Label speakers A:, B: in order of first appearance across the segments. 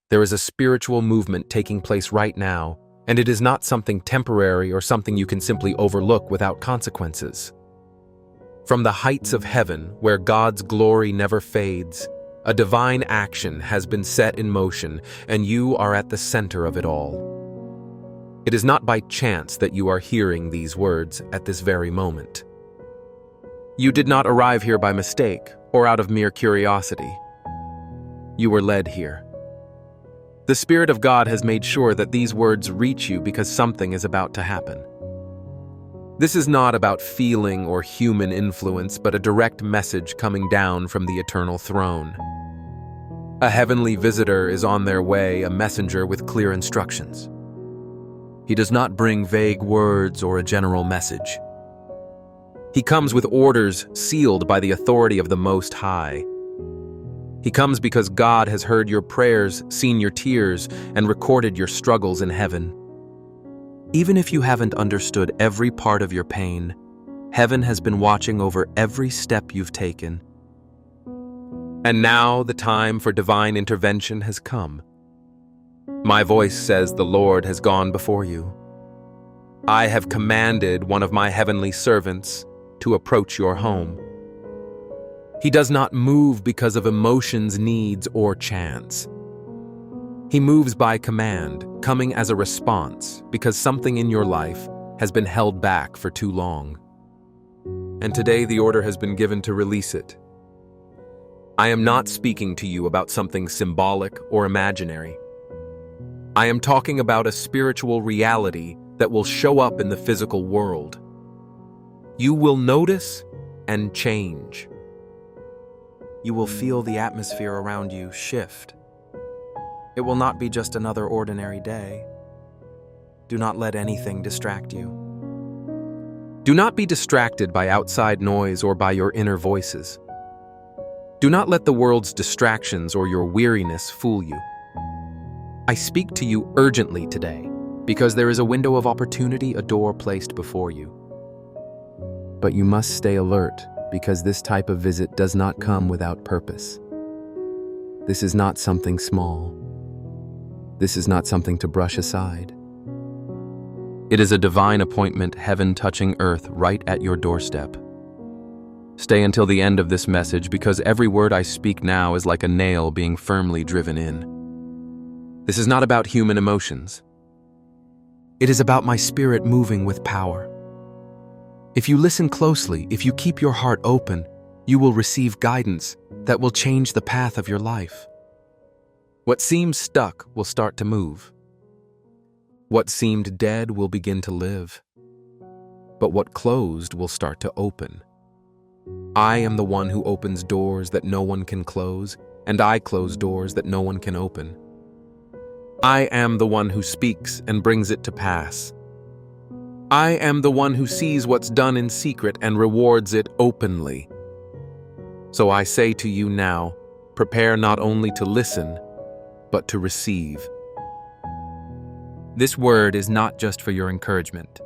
A: There is a spiritual movement taking place right now, and it is not something temporary or something you can simply overlook without consequences. From the heights of heaven, where God's glory never fades, a divine action has been set in motion, and you are at the center of it all. It is not by chance that you are hearing these words at this very moment. You did not arrive here by mistake or out of mere curiosity. You were led here. The Spirit of God has made sure that these words reach you because something is about to happen. This is not about feeling or human influence, but a direct message coming down from the eternal throne. A heavenly visitor is on their way, a messenger with clear instructions. He does not bring vague words or a general message. He comes with orders sealed by the authority of the Most High. He comes because God has heard your prayers, seen your tears, and recorded your struggles in heaven. Even if you haven't understood every part of your pain, heaven has been watching over every step you've taken. And now the time for divine intervention has come. My voice says the Lord has gone before you. I have commanded one of my heavenly servants to approach your home. He does not move because of emotions, needs, or chance. He moves by command, coming as a response because something in your life has been held back for too long. And today the order has been given to release it. I am not speaking to you about something symbolic or imaginary. I am talking about a spiritual reality that will show up in the physical world. You will notice and change. You will feel the atmosphere around you shift. It will not be just another ordinary day. Do not let anything distract you. Do not be distracted by outside noise or by your inner voices. Do not let the world's distractions or your weariness fool you. I speak to you urgently today because there is a window of opportunity, a door placed before you. But you must stay alert because this type of visit does not come without purpose. This is not something small. This is not something to brush aside. It is a divine appointment, heaven touching earth right at your doorstep. Stay until the end of this message because every word I speak now is like a nail being firmly driven in. This is not about human emotions. It is about my spirit moving with power. If you listen closely, if you keep your heart open, you will receive guidance that will change the path of your life. What seems stuck will start to move. What seemed dead will begin to live. But what closed will start to open. I am the one who opens doors that no one can close, and I close doors that no one can open. I am the one who speaks and brings it to pass. I am the one who sees what's done in secret and rewards it openly. So I say to you now, prepare not only to listen, but to receive. This word is not just for your encouragement.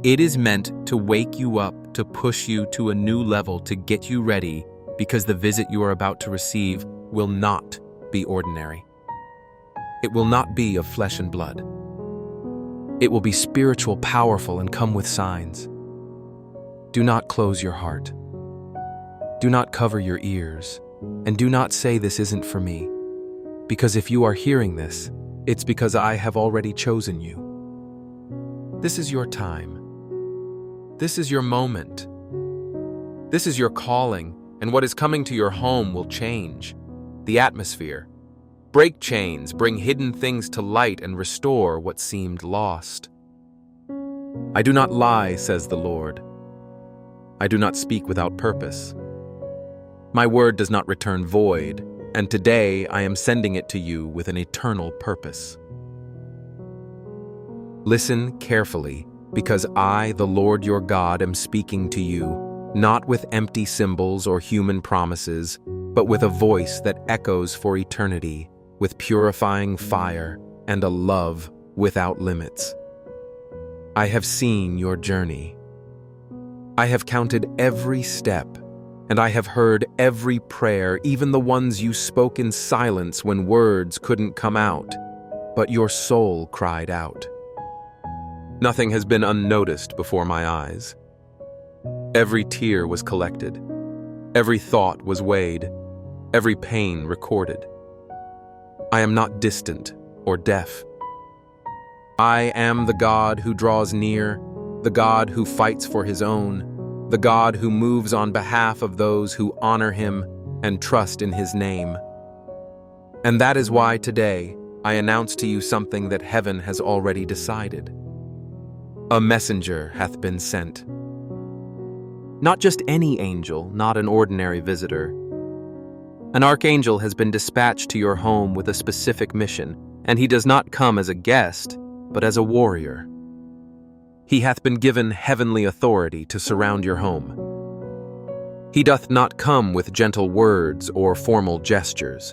A: It is meant to wake you up, to push you to a new level, to get you ready, because the visit you are about to receive will not be ordinary. It will not be of flesh and blood. It will be spiritual, powerful, and come with signs. Do not close your heart. Do not cover your ears, and do not say this isn't for me, because if you are hearing this, it's because I have already chosen you. This is your time. This is your moment. This is your calling, and what is coming to your home will change the atmosphere. Break chains, bring hidden things to light, and restore what seemed lost. I do not lie, says the Lord. I do not speak without purpose. My word does not return void, and today I am sending it to you with an eternal purpose. Listen carefully, because I, the Lord your God, am speaking to you, not with empty symbols or human promises, but with a voice that echoes for eternity, with purifying fire and a love without limits. I have seen your journey. I have counted every step, and I have heard every prayer, even the ones you spoke in silence when words couldn't come out, but your soul cried out. Nothing has been unnoticed before my eyes. Every tear was collected. Every thought was weighed. Every pain recorded. I am not distant or deaf. I am the God who draws near, the God who fights for his own, the God who moves on behalf of those who honor him and trust in his name. And that is why today I announce to you something that heaven has already decided. A messenger hath been sent. Not just any angel, not an ordinary visitor. An archangel has been dispatched to your home with a specific mission, and he does not come as a guest, but as a warrior. He hath been given heavenly authority to surround your home. He doth not come with gentle words or formal gestures.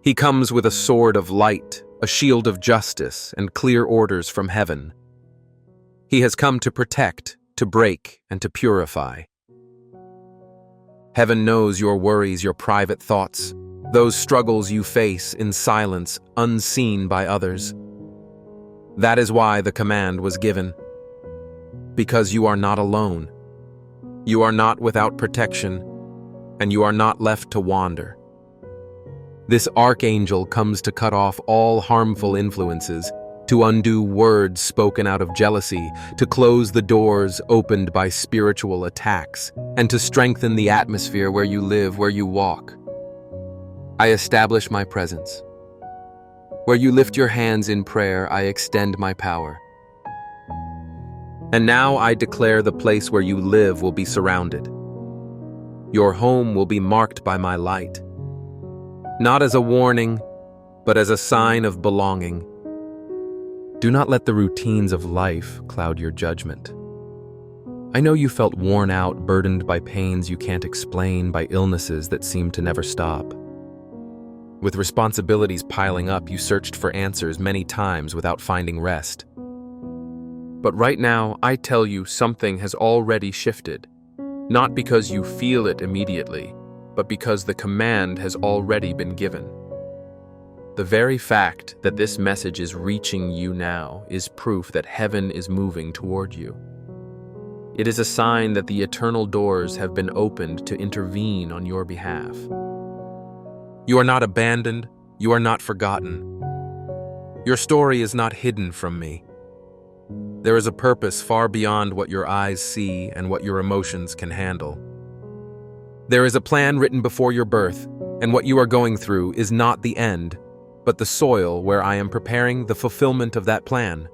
A: He comes with a sword of light, a shield of justice, and clear orders from heaven. He has come to protect, to break, and to purify. Heaven knows your worries, your private thoughts, those struggles you face in silence, unseen by others. That is why the command was given. Because you are not alone. You are not without protection, and you are not left to wander. This archangel comes to cut off all harmful influences, to undo words spoken out of jealousy, to close the doors opened by spiritual attacks, and to strengthen the atmosphere where you live, where you walk. I establish my presence. Where you lift your hands in prayer, I extend my power. And now I declare the place where you live will be surrounded. Your home will be marked by my light. Not as a warning, but as a sign of belonging. Do not let the routines of life cloud your judgment. I know you felt worn out, burdened by pains you can't explain, by illnesses that seem to never stop. With responsibilities piling up, you searched for answers many times without finding rest. But right now, I tell you something has already shifted, not because you feel it immediately, but because the command has already been given. The very fact that this message is reaching you now is proof that heaven is moving toward you. It is a sign that the eternal doors have been opened to intervene on your behalf. You are not abandoned, you are not forgotten. Your story is not hidden from me. There is a purpose far beyond what your eyes see and what your emotions can handle. There is a plan written before your birth, and what you are going through is not the end, but the soil where I am preparing the fulfillment of that plan.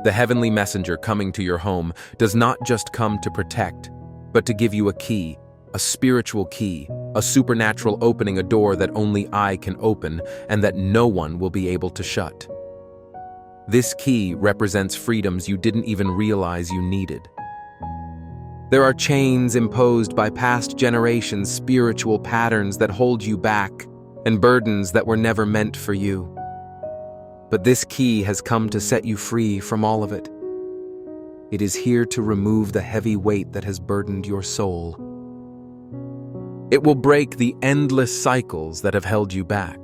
A: The heavenly messenger coming to your home does not just come to protect, but to give you a key, a spiritual key, a supernatural opening, a door that only I can open and that no one will be able to shut. This key represents freedoms you didn't even realize you needed. There are chains imposed by past generations, spiritual patterns that hold you back, and burdens that were never meant for you. But this key has come to set you free from all of it. It is here to remove the heavy weight that has burdened your soul. It will break the endless cycles that have held you back.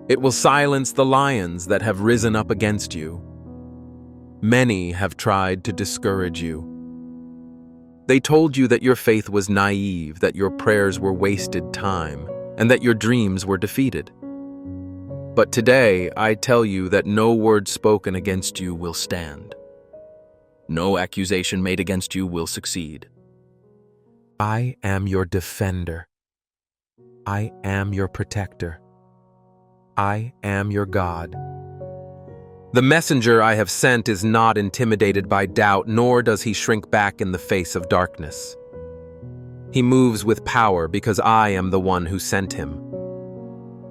A: It will silence the lions that have risen up against you. Many have tried to discourage you. They told you that your faith was naive, that your prayers were wasted time, and that your dreams were defeated. But today, I tell you that no word spoken against you will stand. No accusation made against you will succeed. I am your defender. I am your protector. I am your God. The messenger I have sent is not intimidated by doubt, nor does he shrink back in the face of darkness. He moves with power because I am the one who sent him.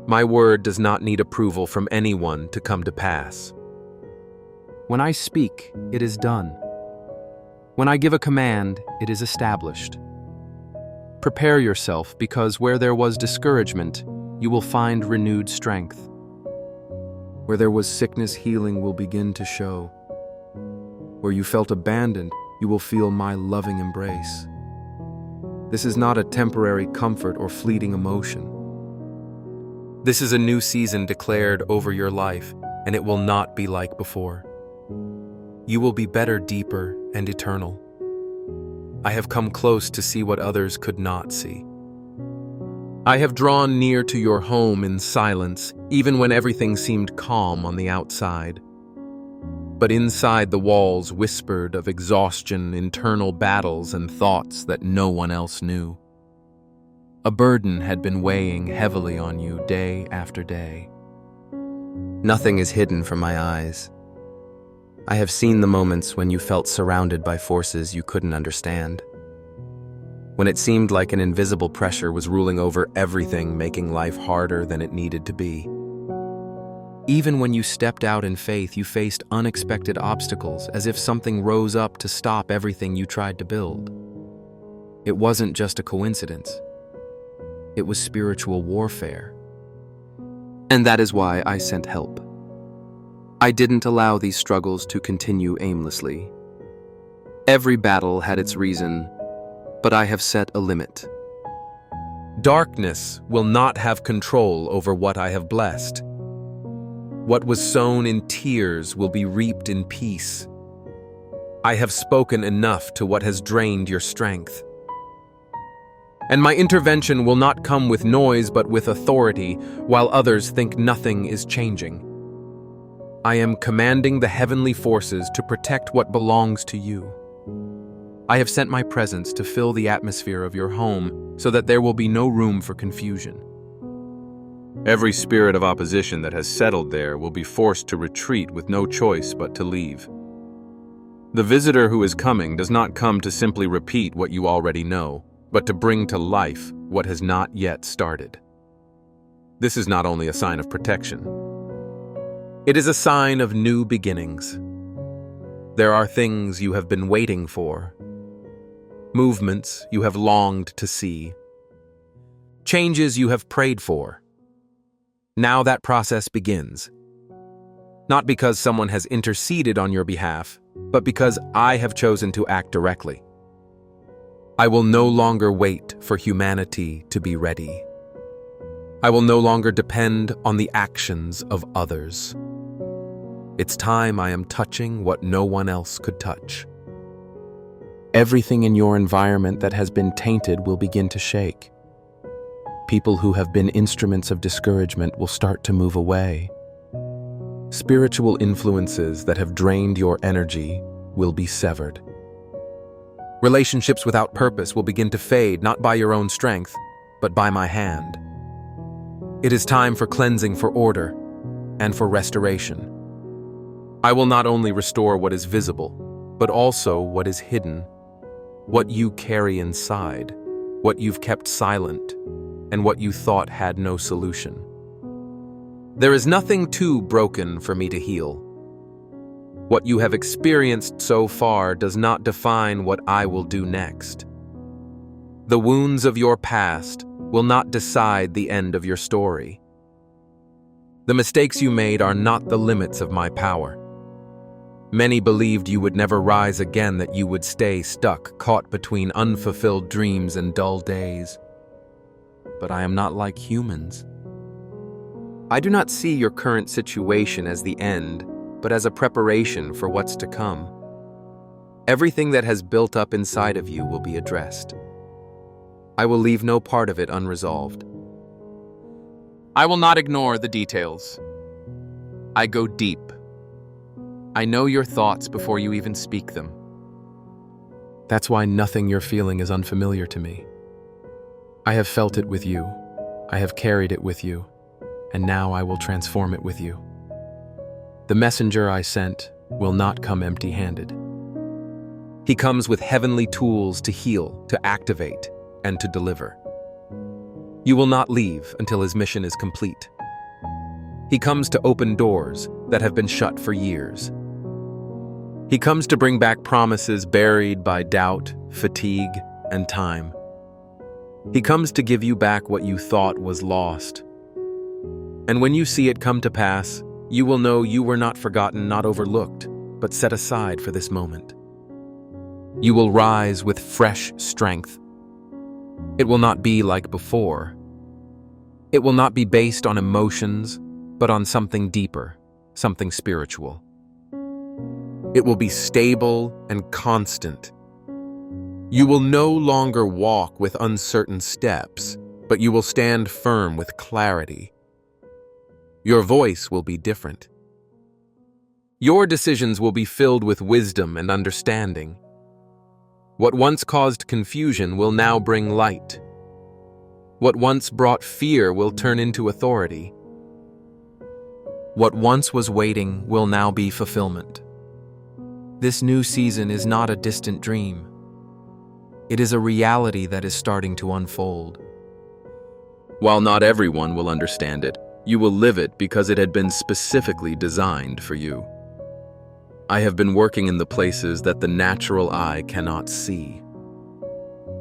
A: My word does not need approval from anyone to come to pass. When I speak, it is done. When I give a command, it is established. Prepare yourself, because where there was discouragement, you will find renewed strength. Where there was sickness, healing will begin to show. Where you felt abandoned, you will feel my loving embrace. This is not a temporary comfort or fleeting emotion. This is a new season declared over your life, and it will not be like before. You will be better, deeper, and eternal. I have come close to see what others could not see. I have drawn near to your home in silence, even when everything seemed calm on the outside. But inside the walls whispered of exhaustion, internal battles, and thoughts that no one else knew. A burden had been weighing heavily on you day after day. Nothing is hidden from my eyes. I have seen the moments when you felt surrounded by forces you couldn't understand. When it seemed like an invisible pressure was ruling over everything, making life harder than it needed to be. Even when you stepped out in faith, you faced unexpected obstacles, as if something rose up to stop everything you tried to build. It wasn't just a coincidence. It was spiritual warfare. And that is why I sent help. I didn't allow these struggles to continue aimlessly. Every battle had its reason, but I have set a limit. Darkness will not have control over what I have blessed. What was sown in tears will be reaped in peace. I have spoken enough to what has drained your strength. And my intervention will not come with noise but with authority, while others think nothing is changing. I am commanding the heavenly forces to protect what belongs to you. I have sent my presence to fill the atmosphere of your home so that there will be no room for confusion. Every spirit of opposition that has settled there will be forced to retreat with no choice but to leave. The visitor who is coming does not come to simply repeat what you already know, but to bring to life what has not yet started. This is not only a sign of protection. It is a sign of new beginnings. There are things you have been waiting for, movements you have longed to see, changes you have prayed for. Now that process begins. Not because someone has interceded on your behalf, but because I have chosen to act directly. I will no longer wait for humanity to be ready. I will no longer depend on the actions of others. It's time I am touching what no one else could touch. Everything in your environment that has been tainted will begin to shake. People who have been instruments of discouragement will start to move away. Spiritual influences that have drained your energy will be severed. Relationships without purpose will begin to fade, not by your own strength, but by my hand. It is time for cleansing, for order, and for restoration. I will not only restore what is visible, but also what is hidden, what you carry inside, what you've kept silent, and what you thought had no solution. There is nothing too broken for me to heal. What you have experienced so far does not define what I will do next. The wounds of your past will not decide the end of your story. The mistakes you made are not the limits of my power. Many believed you would never rise again, that you would stay stuck, caught between unfulfilled dreams and dull days. But I am not like humans. I do not see your current situation as the end, but as a preparation for what's to come. Everything that has built up inside of you will be addressed. I will leave no part of it unresolved. I will not ignore the details. I go deep. I know your thoughts before you even speak them. That's why nothing you're feeling is unfamiliar to me. I have felt it with you. I have carried it with you. And now I will transform it with you. The messenger I sent will not come empty-handed. He comes with heavenly tools to heal, to activate, and to deliver. You will not leave until his mission is complete. He comes to open doors that have been shut for years. He comes to bring back promises buried by doubt, fatigue, and time. He comes to give you back what you thought was lost. And when you see it come to pass, you will know you were not forgotten, not overlooked, but set aside for this moment. You will rise with fresh strength. It will not be like before. It will not be based on emotions, but on something deeper, something spiritual. It will be stable and constant. You will no longer walk with uncertain steps, but you will stand firm with clarity. Your voice will be different. Your decisions will be filled with wisdom and understanding. What once caused confusion will now bring light. What once brought fear will turn into authority. What once was waiting will now be fulfillment. This new season is not a distant dream. It is a reality that is starting to unfold. While not everyone will understand it, you will live it because it had been specifically designed for you. I have been working in the places that the natural eye cannot see.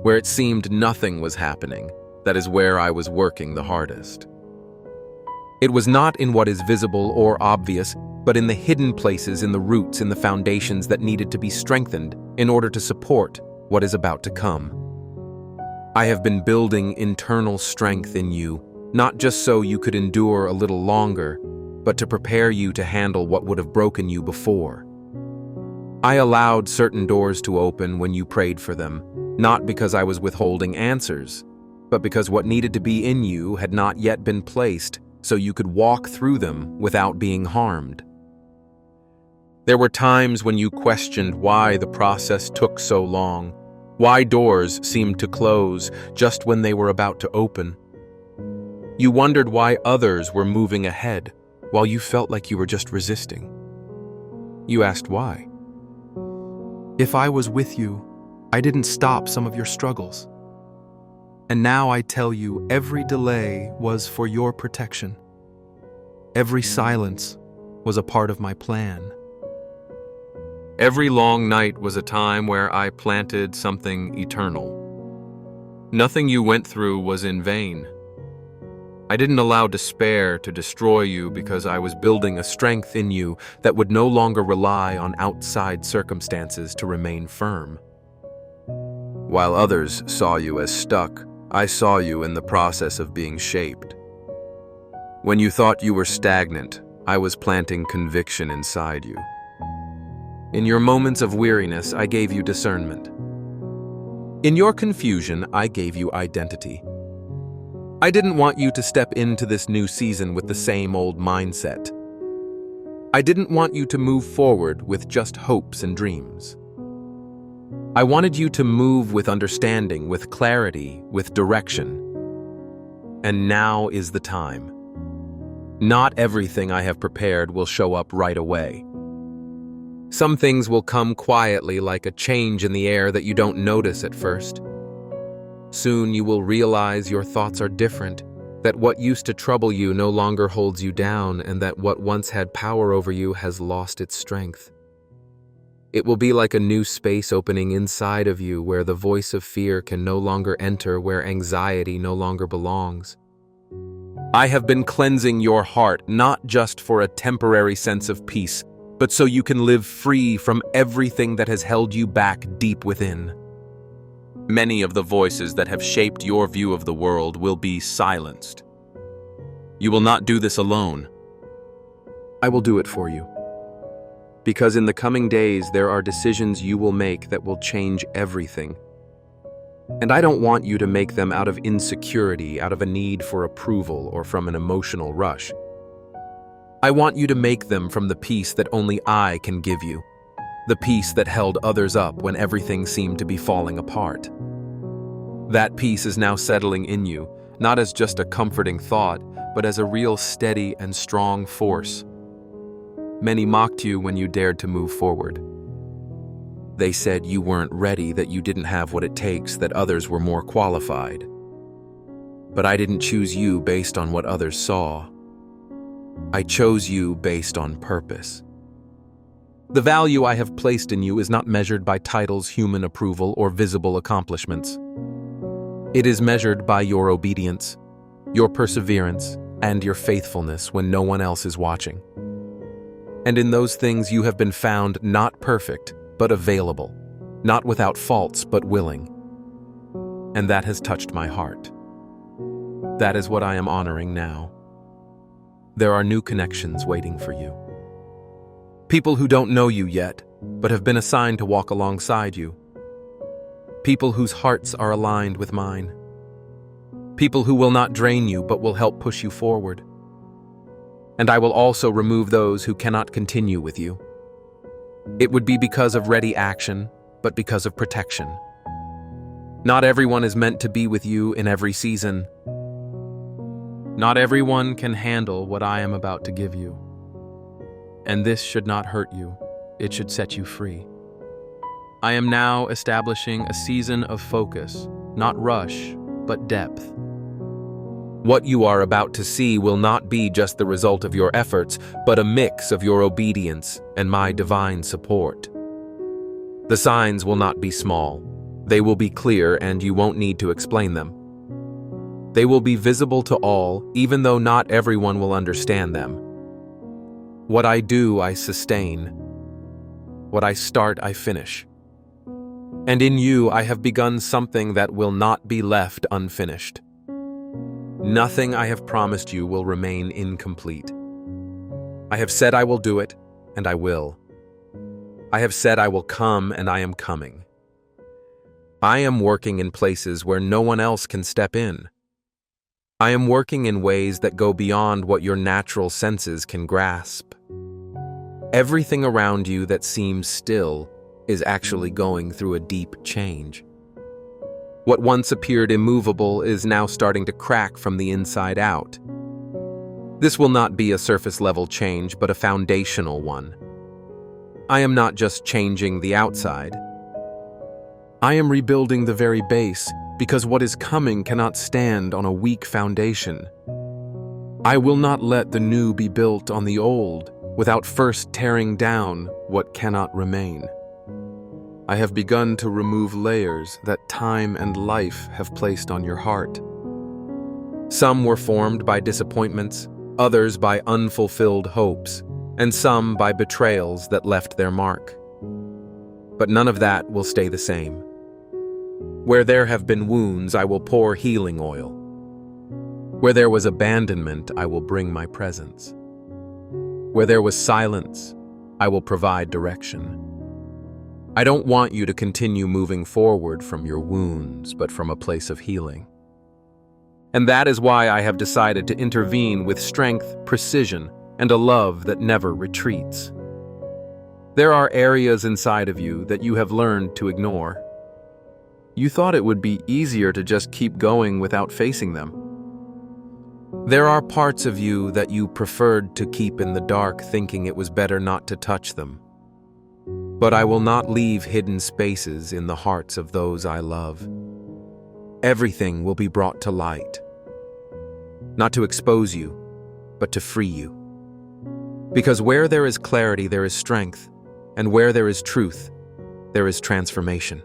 A: Where it seemed nothing was happening, that is where I was working the hardest. It was not in what is visible or obvious, but in the hidden places, in the roots, in the foundations that needed to be strengthened in order to support what is about to come. I have been building internal strength in you, not just so you could endure a little longer, but to prepare you to handle what would have broken you before. I allowed certain doors to open when you prayed for them, not because I was withholding answers, but because what needed to be in you had not yet been placed so you could walk through them without being harmed. There were times when you questioned why the process took so long, why doors seemed to close just when they were about to open. You wondered why others were moving ahead while you felt like you were just resisting. You asked why. If I was with you, I didn't stop some of your struggles. And now I tell you, every delay was for your protection. Every silence was a part of my plan. Every long night was a time where I planted something eternal. Nothing you went through was in vain. I didn't allow despair to destroy you because I was building a strength in you that would no longer rely on outside circumstances to remain firm. While others saw you as stuck, I saw you in the process of being shaped. When you thought you were stagnant, I was planting conviction inside you. In your moments of weariness, I gave you discernment. In your confusion, I gave you identity. I didn't want you to step into this new season with the same old mindset. I didn't want you to move forward with just hopes and dreams. I wanted you to move with understanding, with clarity, with direction. And now is the time. Not everything I have prepared will show up right away. Some things will come quietly, like a change in the air that you don't notice at first. Soon you will realize your thoughts are different, that what used to trouble you no longer holds you down, and that what once had power over you has lost its strength. It will be like a new space opening inside of you where the voice of fear can no longer enter, where anxiety no longer belongs. I have been cleansing your heart, not just for a temporary sense of peace, but so you can live free from everything that has held you back deep within. Many of the voices that have shaped your view of the world will be silenced. You will not do this alone. I will do it for you. Because in the coming days, there are decisions you will make that will change everything. And I don't want you to make them out of insecurity, out of a need for approval, or from an emotional rush. I want you to make them from the peace that only I can give you, the peace that held others up when everything seemed to be falling apart. That peace is now settling in you, not as just a comforting thought, but as a real steady and strong force. Many mocked you when you dared to move forward. They said you weren't ready, that you didn't have what it takes, that others were more qualified. But I didn't choose you based on what others saw. I chose you based on purpose. The value I have placed in you is not measured by titles, human approval, or visible accomplishments. It is measured by your obedience, your perseverance, and your faithfulness when no one else is watching. And in those things you have been found not perfect, but available, not without faults, but willing. and that has touched my heart. That is what I am honoring now. There are new connections waiting for you. People who don't know you yet, but have been assigned to walk alongside you. People whose hearts are aligned with mine. People who will not drain you, but will help push you forward. And I will also remove those who cannot continue with you. It would be because of ready action, but because of protection. Not everyone is meant to be with you in every season. Not everyone can handle what I am about to give you. And this should not hurt you. It should set you free. I am now establishing a season of focus, not rush, but depth. What you are about to see will not be just the result of your efforts, but a mix of your obedience and my divine support. The signs will not be small. They will be clear, and you won't need to explain them. They will be visible to all, even though not everyone will understand them. What I do, I sustain. What I start, I finish. And in you, I have begun something that will not be left unfinished. Nothing I have promised you will remain incomplete. I have said I will do it, and I will. I have said I will come, and I am coming. I am working in places where no one else can step in. I am working in ways that go beyond what your natural senses can grasp. Everything around you that seems still is actually going through a deep change. What once appeared immovable is now starting to crack from the inside out. This will not be a surface-level change, but a foundational one. I am not just changing the outside. I am rebuilding the very base, because what is coming cannot stand on a weak foundation. I will not let the new be built on the old without first tearing down what cannot remain. I have begun to remove layers that time and life have placed on your heart. Some were formed by disappointments, others by unfulfilled hopes, and some by betrayals that left their mark. But none of that will stay the same. Where there have been wounds, I will pour healing oil. Where there was abandonment, I will bring my presence. Where there was silence, I will provide direction. I don't want you to continue moving forward from your wounds, but from a place of healing. And that is why I have decided to intervene with strength, precision, and a love that never retreats. There are areas inside of you that you have learned to ignore. You thought it would be easier to just keep going without facing them. There are parts of you that you preferred to keep in the dark, thinking it was better not to touch them. But I will not leave hidden spaces in the hearts of those I love. Everything will be brought to light. Not to expose you, but to free you. Because where there is clarity, there is strength, and where there is truth, there is transformation.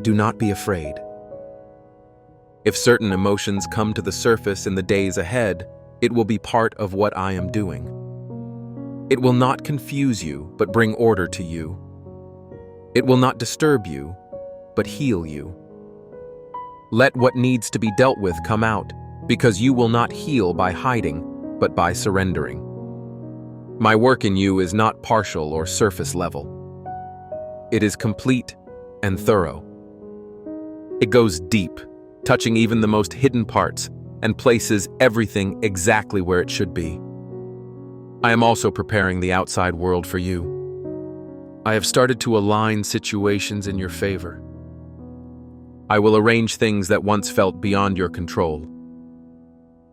A: Do not be afraid. If certain emotions come to the surface in the days ahead, it will be part of what I am doing. It will not confuse you, but bring order to you. It will not disturb you, but heal you. Let what needs to be dealt with come out, because you will not heal by hiding, but by surrendering. My work in you is not partial or surface level. It is complete and thorough. It goes deep, touching even the most hidden parts, and places everything exactly where it should be. I am also preparing the outside world for you. I have started to align situations in your favor. I will arrange things that once felt beyond your control.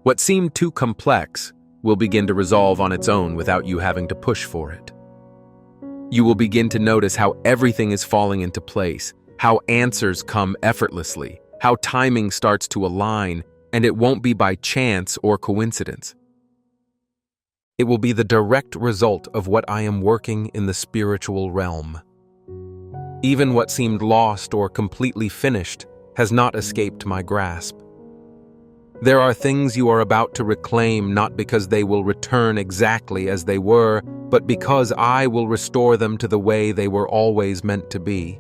A: What seemed too complex will begin to resolve on its own without you having to push for it. You will begin to notice how everything is falling into place, how answers come effortlessly, how timing starts to align, and it won't be by chance or coincidence. It will be the direct result of what I am working in the spiritual realm. Even what seemed lost or completely finished has not escaped my grasp. There are things you are about to reclaim not because they will return exactly as they were, but because I will restore them to the way they were always meant to be.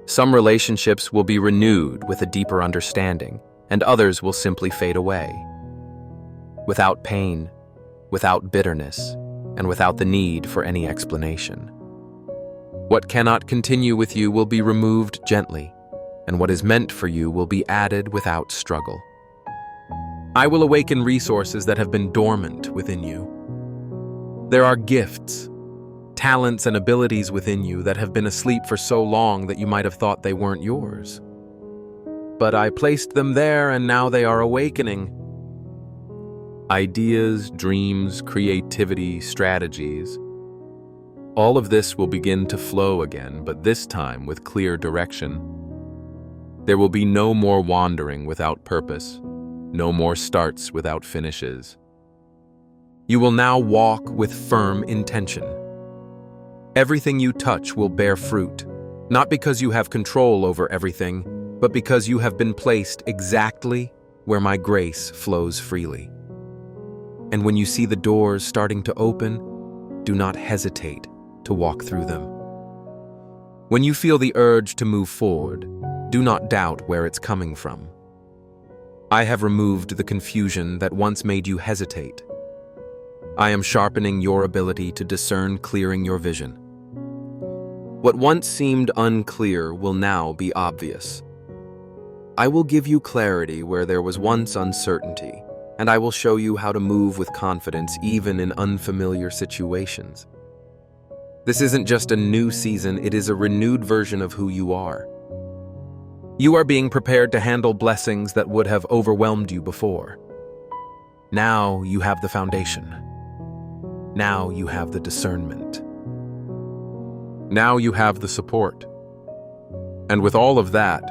A: Some relationships will be renewed with a deeper understanding, and others will simply fade away. Without pain, without bitterness, and without the need for any explanation. What cannot continue with you will be removed gently, and what is meant for you will be added without struggle. I will awaken resources that have been dormant within you. There are gifts, talents, and abilities within you that have been asleep for so long that you might have thought they weren't yours. But I placed them there, and now they are awakening. Ideas, dreams, creativity, strategies. All of this will begin to flow again, but this time with clear direction. There will be no more wandering without purpose, no more starts without finishes. You will now walk with firm intention. Everything you touch will bear fruit, not because you have control over everything, but because you have been placed exactly where my grace flows freely. And when you see the doors starting to open, do not hesitate to walk through them. When you feel the urge to move forward, do not doubt where it's coming from. I have removed the confusion that once made you hesitate. I am sharpening your ability to discern, clearing your vision. What once seemed unclear will now be obvious. I will give you clarity where there was once uncertainty, and I will show you how to move with confidence even in unfamiliar situations. This isn't just a new season, it is a renewed version of who you are. You are being prepared to handle blessings that would have overwhelmed you before. Now you have the foundation. Now you have the discernment. Now you have the support. And with all of that,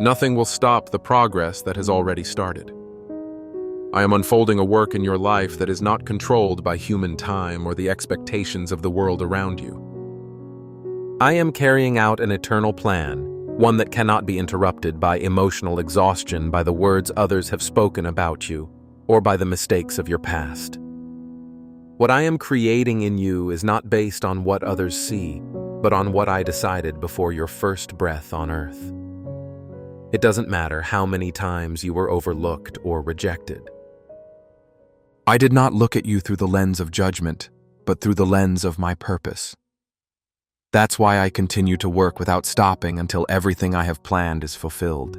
A: nothing will stop the progress that has already started. I am unfolding a work in your life that is not controlled by human time or the expectations of the world around you. I am carrying out an eternal plan, one that cannot be interrupted by emotional exhaustion, by the words others have spoken about you, or by the mistakes of your past. What I am creating in you is not based on what others see, but on what I decided before your first breath on earth. It doesn't matter how many times you were overlooked or rejected. I did not look at you through the lens of judgment, but through the lens of my purpose. That's why I continue to work without stopping until everything I have planned is fulfilled.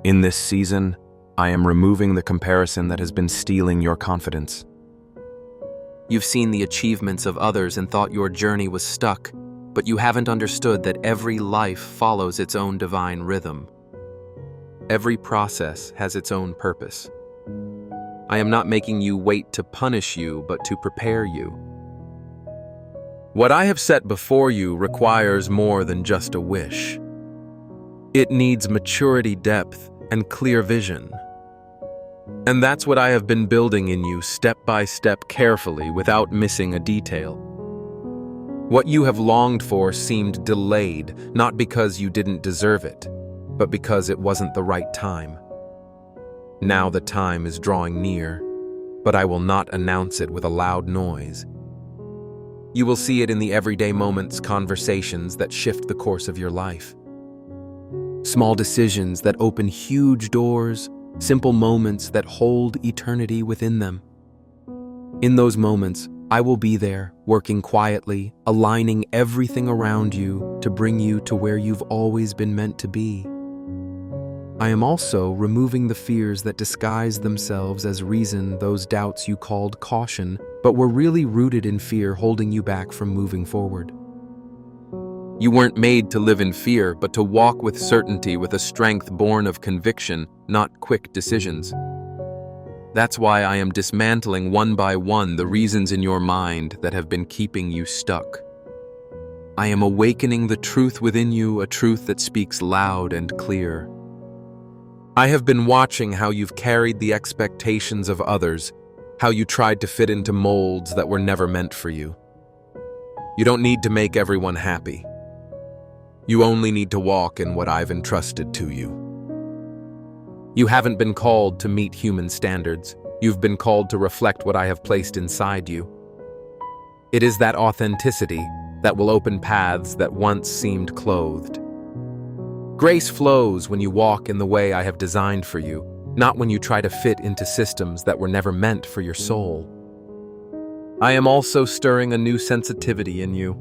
A: In this season, I am removing the comparison that has been stealing your confidence. You've seen the achievements of others and thought your journey was stuck, but you haven't understood that every life follows its own divine rhythm. Every process has its own purpose. I am not making you wait to punish you, but to prepare you. What I have set before you requires more than just a wish. It needs maturity, depth, and clear vision. And that's what I have been building in you step by step, carefully, without missing a detail. What you have longed for seemed delayed, not because you didn't deserve it, but because it wasn't the right time. Now the time is drawing near, but I will not announce it with a loud noise. You will see it in the everyday moments, conversations that shift the course of your life. Small decisions that open huge doors, simple moments that hold eternity within them. In those moments, I will be there, working quietly, aligning everything around you to bring you to where you've always been meant to be. I am also removing the fears that disguise themselves as reason, those doubts you called caution, but were really rooted in fear, holding you back from moving forward. You weren't made to live in fear, but to walk with certainty, with a strength born of conviction, not quick decisions. That's why I am dismantling one by one the reasons in your mind that have been keeping you stuck. I am awakening the truth within you, a truth that speaks loud and clear. I have been watching how you've carried the expectations of others, how you tried to fit into molds that were never meant for you. You don't need to make everyone happy. You only need to walk in what I've entrusted to you. You haven't been called to meet human standards. You've been called to reflect what I have placed inside you. It is that authenticity that will open paths that once seemed clothed. Grace flows when you walk in the way I have designed for you, not when you try to fit into systems that were never meant for your soul. I am also stirring a new sensitivity in you.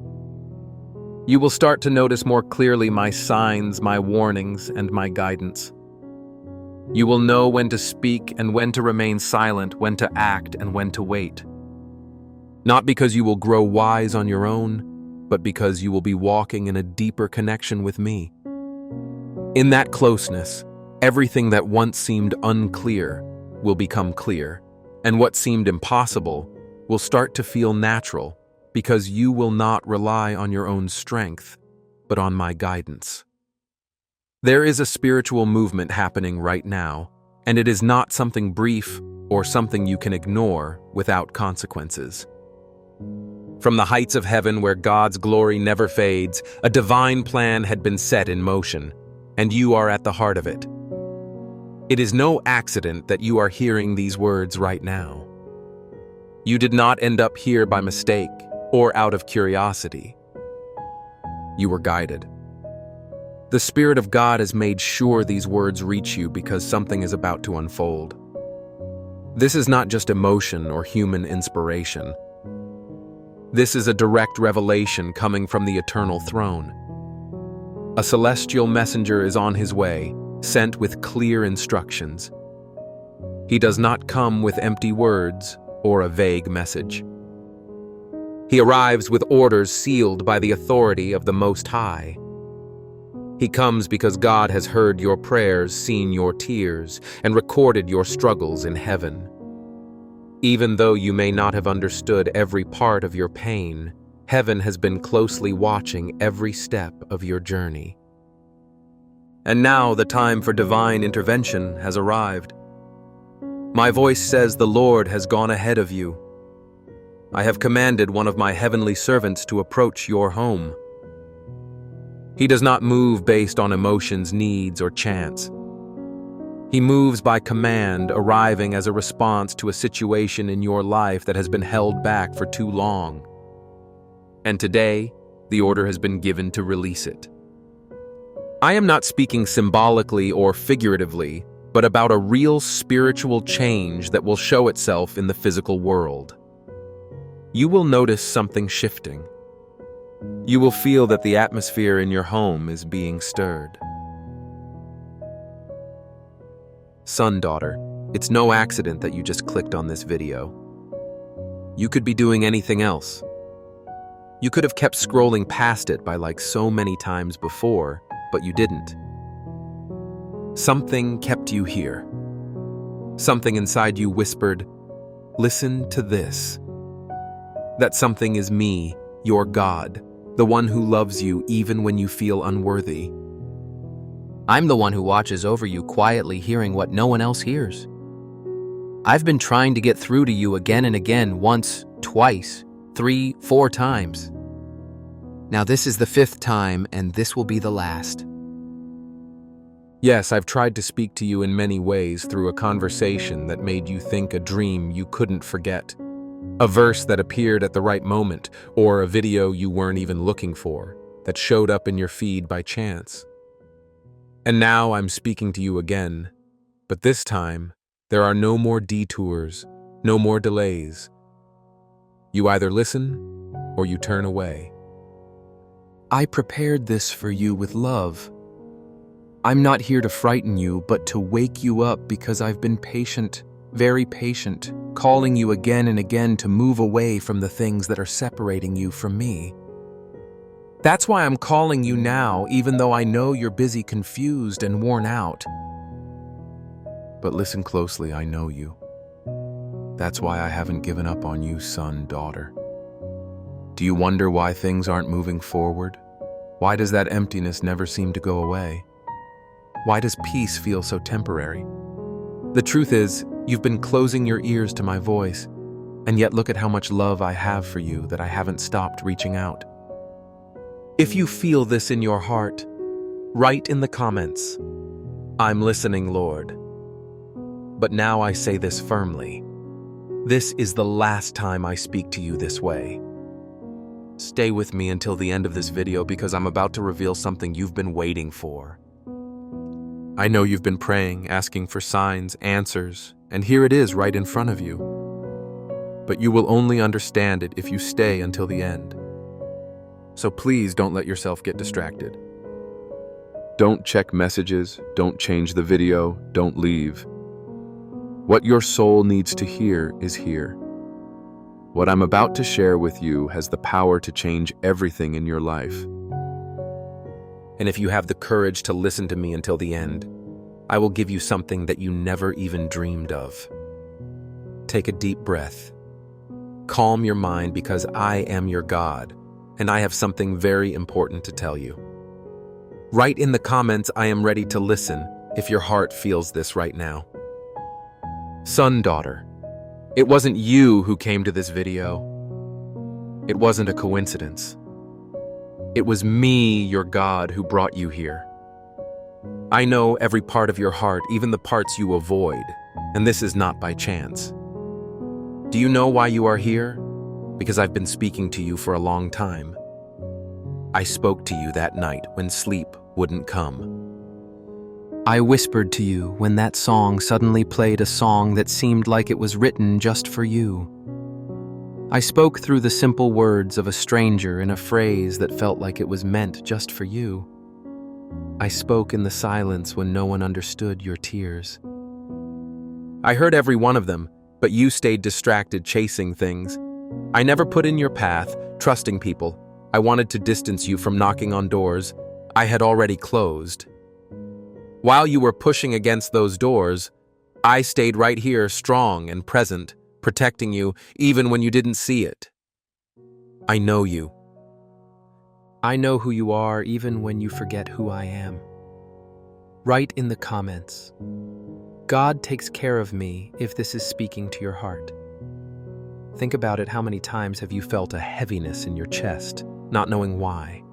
A: You will start to notice more clearly my signs, my warnings, and my guidance. You will know when to speak and when to remain silent, when to act and when to wait. Not because you will grow wise on your own, but because you will be walking in a deeper connection with me. In that closeness, everything that once seemed unclear will become clear, and what seemed impossible will start to feel natural because you will not rely on your own strength, but on my guidance. There is a spiritual movement happening right now, and it is not something brief or something you can ignore without consequences. From the heights of heaven where God's glory never fades, a divine plan had been set in motion, and you are at the heart of it. It is no accident that you are hearing these words right now. You did not end up here by mistake or out of curiosity. You were guided. The Spirit of God has made sure these words reach you because something is about to unfold. This is not just emotion or human inspiration. This is a direct revelation coming from the eternal throne. A celestial messenger is on his way, sent with clear instructions. He does not come with empty words or a vague message. He arrives with orders sealed by the authority of the Most High. He comes because God has heard your prayers, seen your tears, and recorded your struggles in heaven. Even though you may not have understood every part of your pain, heaven has been closely watching every step of your journey. And now the time for divine intervention has arrived. My voice says the Lord has gone ahead of you. I have commanded one of my heavenly servants to approach your home. He does not move based on emotions, needs, or chance. He moves by command, arriving as a response to a situation in your life that has been held back for too long. And today, the order has been given to release it. I am not speaking symbolically or figuratively, but about a real spiritual change that will show itself in the physical world. You will notice something shifting. You will feel that the atmosphere in your home is being stirred. Son, daughter, it's no accident that you just clicked on this video. You could be doing anything else. You could have kept scrolling past it by like so many times before, but you didn't. Something kept you here. Something inside you whispered, "Listen to this." That something is me, your God, the one who loves you even when you feel unworthy.
B: I'm the one who watches over you quietly, hearing what no one else hears. I've been trying to get through to you again and again, once, twice, 3, 4 times. Now this is the 5th time, and this will be the last.
A: Yes, I've tried to speak to you in many ways through a conversation that made you think a dream you couldn't forget, a verse that appeared at the right moment, or a video you weren't even looking for that showed up in your feed by chance. And now I'm speaking to you again, but this time there are no more detours, no more delays. You either listen or you turn away. I prepared this for you with love. I'm not here to frighten you, but to wake you up because I've been patient, very patient, calling you again and again to move away from the things that are separating you from me. That's why I'm calling you now, even though I know you're busy, confused, and worn out. But listen closely, I know you. That's why I haven't given up on you, son, daughter. Do you wonder why things aren't moving forward? Why does that emptiness never seem to go away? Why does peace feel so temporary? The truth is, you've been closing your ears to my voice, and yet look at how much love I have for you that I haven't stopped reaching out. If you feel this in your heart, write in the comments, "I'm listening, Lord." But now I say this firmly. This is the last time I speak to you this way. Stay with me until the end of this video because I'm about to reveal something you've been waiting for. I know you've been praying, asking for signs, answers, and here it is right in front of you. But you will only understand it if you stay until the end. So please don't let yourself get distracted. Don't check messages, don't change the video, don't leave. What your soul needs to hear is here. What I'm about to share with you has the power to change everything in your life. And if you have the courage to listen to me until the end, I will give you something that you never even dreamed of. Take a deep breath. Calm your mind because I am your God, and I have something very important to tell you. Write in the comments, I am ready to listen, if your heart feels this right now. Son, daughter, it wasn't you who came to this video. It wasn't a coincidence. It was me, your God, who brought you here. I know every part of your heart, even the parts you avoid, and this is not by chance. Do you know why you are here? Because I've been speaking to you for a long time. I spoke to you that night when sleep wouldn't come.
B: I whispered to you when that song suddenly played, a song that seemed like it was written just for you. I spoke through the simple words of a stranger in a phrase that felt like it was meant just for you. I spoke in the silence when no one understood your tears.
A: I heard every one of them, but you stayed distracted chasing things. I never put in your path, trusting people. I wanted to distance you from knocking on doors I had already closed. While you were pushing against those doors, I stayed right here, strong and present, protecting you even when you didn't see it. I know you.
B: I know who you are even when you forget who I am. Write in the comments, God takes care of me, if this is speaking to your heart. Think about it. How many times have you felt a heaviness in your chest, not knowing why?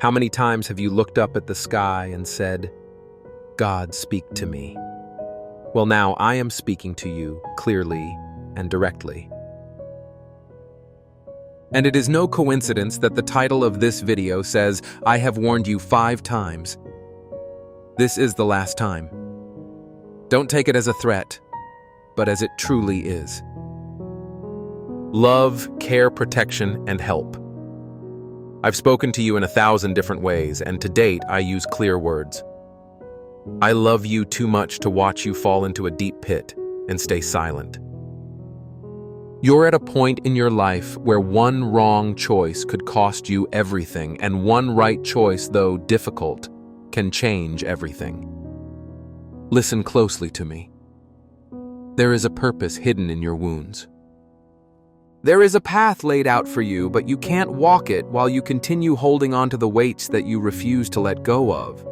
B: How many times have you looked up at the sky and said, God, speak to me? Well, now I am speaking to you clearly and directly.
A: And it is no coincidence that the title of this video says, I have warned you 5 times. This is the last time. Don't take it as a threat, but as it truly is. Love, care, protection, and help. I've spoken to you in 1,000 different ways, and to date I use clear words. I love you too much to watch you fall into a deep pit and stay silent. You're at a point in your life where one wrong choice could cost you everything, and one right choice, though difficult, can change everything. Listen closely to me. There is a purpose hidden in your wounds. There is a path laid out for you, but you can't walk it while you continue holding on to the weights that you refuse to let go of.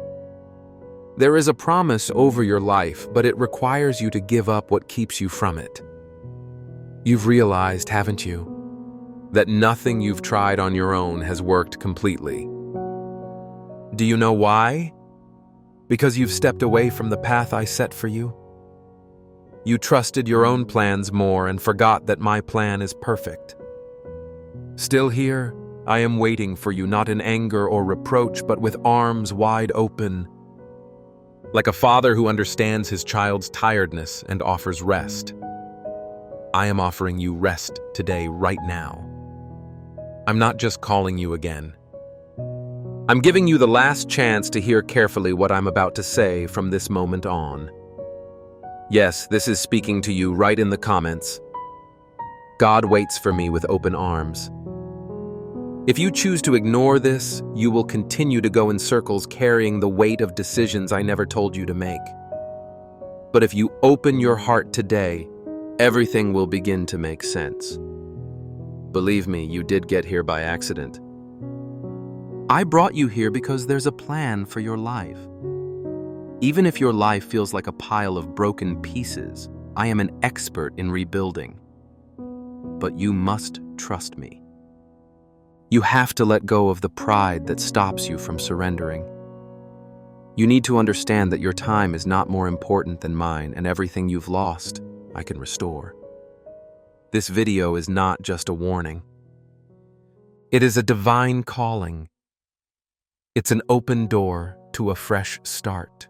A: There is a promise over your life, but it requires you to give up what keeps you from it. You've realized, haven't you, that nothing you've tried on your own has worked completely. Do you know why? Because you've stepped away from the path I set for you. You trusted your own plans more and forgot that my plan is perfect. Still here, I am waiting for you, not in anger or reproach, but with arms wide open. Like a father who understands his child's tiredness and offers rest. I am offering you rest today, right now. I'm not just calling you again. I'm giving you the last chance to hear carefully what I'm about to say from this moment on. Yes, this is speaking to you right in the comments. God waits for me with open arms. If you choose to ignore this, you will continue to go in circles carrying the weight of decisions I never told you to make. But if you open your heart today, everything will begin to make sense. Believe me, you did get here by accident. I brought you here because there's a plan for your life. Even if your life feels like a pile of broken pieces, I am an expert in rebuilding. But you must trust me. You have to let go of the pride that stops you from surrendering. You need to understand that your time is not more important than mine, and everything you've lost, I can restore. This video is not just a warning. It is a divine calling. It's an open door to a fresh start.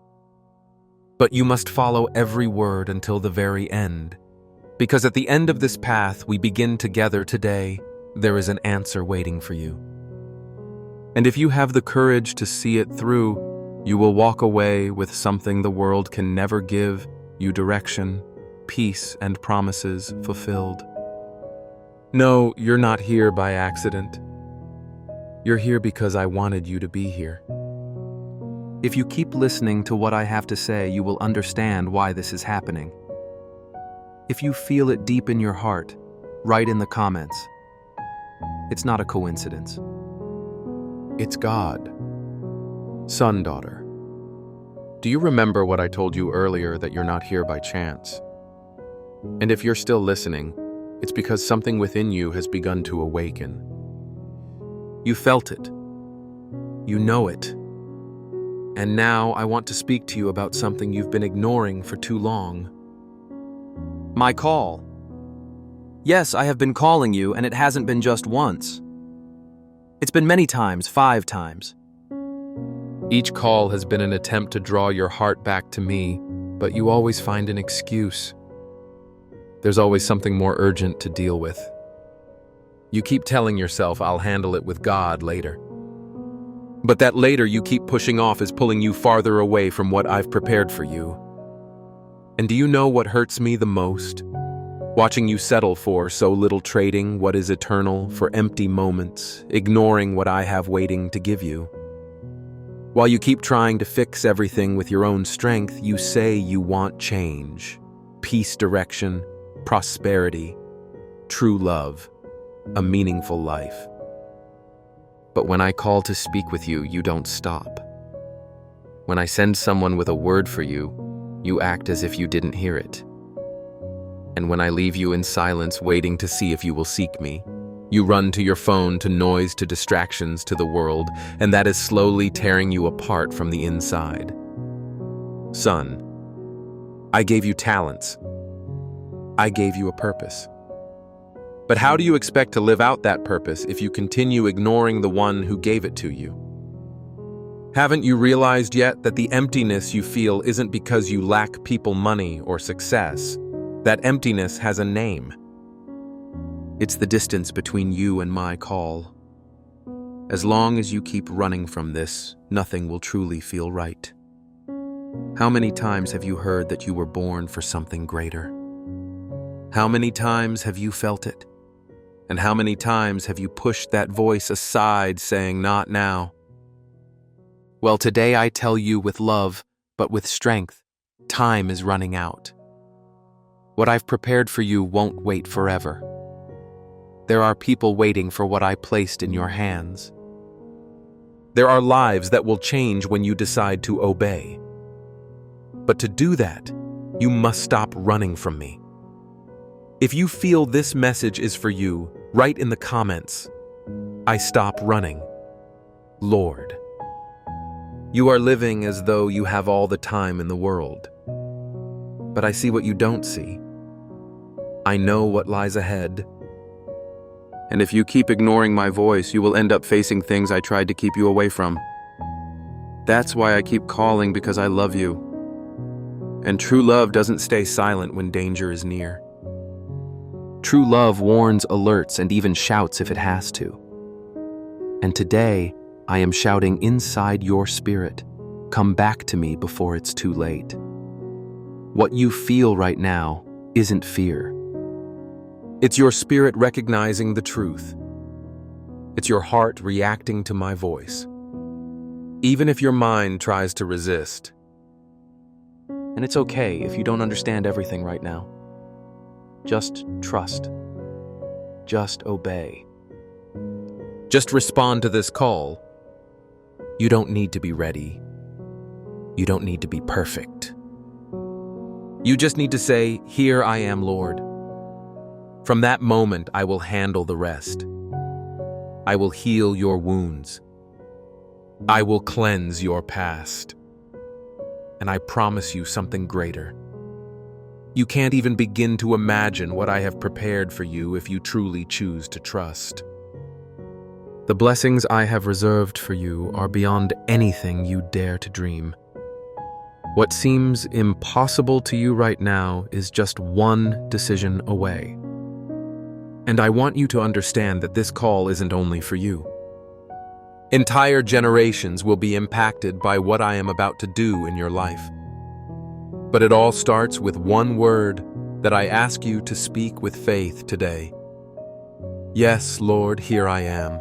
A: But you must follow every word until the very end. Because at the end of this path we begin together today, there is an answer waiting for you. And if you have the courage to see it through, you will walk away with something the world can never give you: direction, peace, and promises fulfilled. No, you're not here by accident. You're here because I wanted you to be here. If you keep listening to what I have to say, you will understand why this is happening. If you feel it deep in your heart, write in the comments. It's not a coincidence. It's God. Son, daughter. Do you remember what I told you earlier, that you're not here by chance? And if you're still listening, it's because something within you has begun to awaken. You felt it. You know it. And now I want to speak to you about something you've been ignoring for too long. My call. Yes, I have been calling you, and it hasn't been just once. It's been many times, 5 times. Each call has been an attempt to draw your heart back to me, but you always find an excuse. There's always something more urgent to deal with. You keep telling yourself, I'll handle it with God later. But that later you keep pushing off is pulling you farther away from what I've prepared for you. And do you know what hurts me the most? Watching you settle for so little, trading what is eternal for empty moments, ignoring what I have waiting to give you. While you keep trying to fix everything with your own strength, you say you want change, peace, direction, prosperity, true love, a meaningful life. But when I call to speak with you, you don't stop. When I send someone with a word for you, you act as if you didn't hear it. And when I leave you in silence, waiting to see if you will seek me, you run to your phone, to noise, to distractions, to the world, and that is slowly tearing you apart from the inside. Son, I gave you talents. I gave you a purpose. But how do you expect to live out that purpose if you continue ignoring the one who gave it to you? Haven't you realized yet that the emptiness you feel isn't because you lack people, money, or success? That emptiness has a name. It's the distance between you and my call. As long as you keep running from this, nothing will truly feel right. How many times have you heard that you were born for something greater? How many times have you felt it? And how many times have you pushed that voice aside, saying, not now? Well, today I tell you with love, but with strength, time is running out. What I've prepared for you won't wait forever. There are people waiting for what I placed in your hands. There are lives that will change when you decide to obey. But to do that, you must stop running from me. If you feel this message is for you, write in the comments, I stop running, Lord. You are living as though you have all the time in the world. But I see what you don't see. I know what lies ahead. And if you keep ignoring my voice, you will end up facing things I tried to keep you away from. That's why I keep calling, because I love you. And true love doesn't stay silent when danger is near. True love warns, alerts, and even shouts if it has to. And today, I am shouting inside your spirit, come back to me before it's too late. What you feel right now isn't fear. It's your spirit recognizing the truth. It's your heart reacting to my voice. Even if your mind tries to resist. And it's okay if you don't understand everything right now. Just trust. Just obey. Just respond to this call. You don't need to be ready. You don't need to be perfect. You just need to say, here I am, Lord. From that moment, I will handle the rest. I will heal your wounds. I will cleanse your past. And I promise you something greater. You can't even begin to imagine what I have prepared for you if you truly choose to trust. The blessings I have reserved for you are beyond anything you dare to dream. What seems impossible to you right now is just one decision away. And I want you to understand that this call isn't only for you. Entire generations will be impacted by what I am about to do in your life. But it all starts with one word that I ask you to speak with faith today. Yes, Lord, here I am.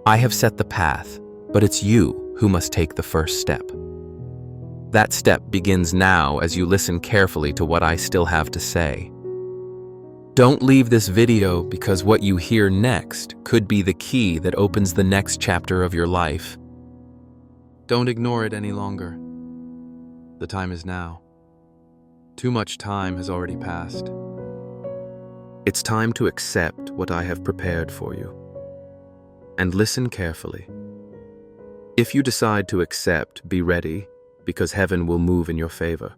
B: I have set the path, but it's you who must take the first step. That step begins now as you listen carefully to what I still have to say. Don't leave this video because what you hear next could be the key that opens the next chapter of your life. Don't ignore it any longer. The time is now. Too much time has already passed. It's time to accept what I have prepared for you. And listen carefully. If you decide to accept, be ready, because heaven will move in your favor.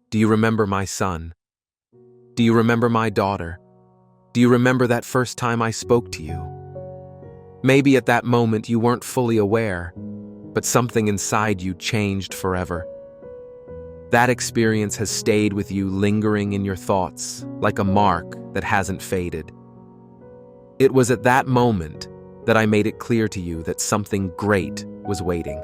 B: Do you remember my son? Do you remember my daughter? Do you remember that first time I spoke to you? Maybe at that moment you weren't fully aware, but something inside you changed forever. That experience has stayed with you, lingering in your thoughts, like a mark that hasn't faded. It was at that moment that I made it clear to you that something great was waiting.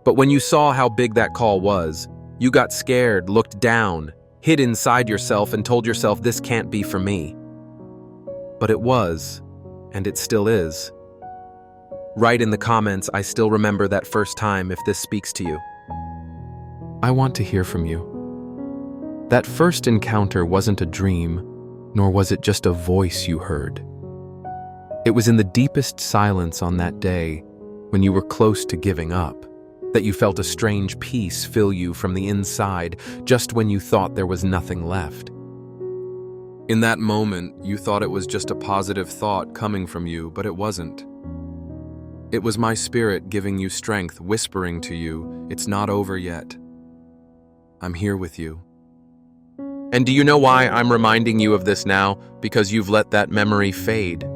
B: But when you saw how big that call was, you got scared, looked down, hid inside yourself and told yourself this can't be for me. But it was, and it still is. Write in the comments, I still remember that first time, if this speaks to you. I want to hear from you. That first encounter wasn't a dream, nor was it just a voice you heard. It was in the deepest silence on that day, when you were close to giving up, that you felt a strange peace fill you from the inside, just when you thought there was nothing left. In that moment, you thought it was just a positive thought coming from you, but it wasn't. It was my spirit giving you strength, whispering to you, it's not over yet. I'm here with you. And do you know why I'm reminding you of this now? Because you've let that memory fade.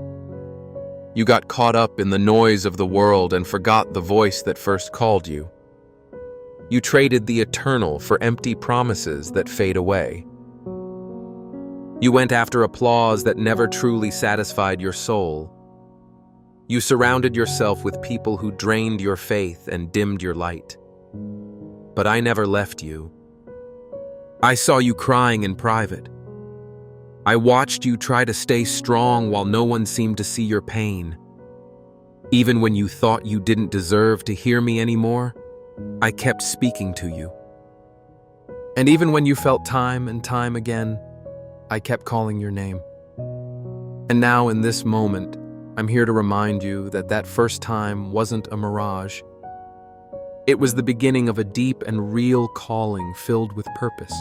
B: You got caught up in the noise of the world and forgot the voice that first called you. You traded the eternal for empty promises that fade away. You went after applause that never truly satisfied your soul. You surrounded yourself with people who drained your faith and dimmed your light. But I never left you. I saw you crying in private. I watched you try to stay strong while no one seemed to see your pain. Even when you thought you didn't deserve to hear me anymore, I kept speaking to you. And even when you felt time and time again, I kept calling your name. And now in this moment, I'm here to remind you that that first time wasn't a mirage. It was the beginning of a deep and real calling filled with purpose.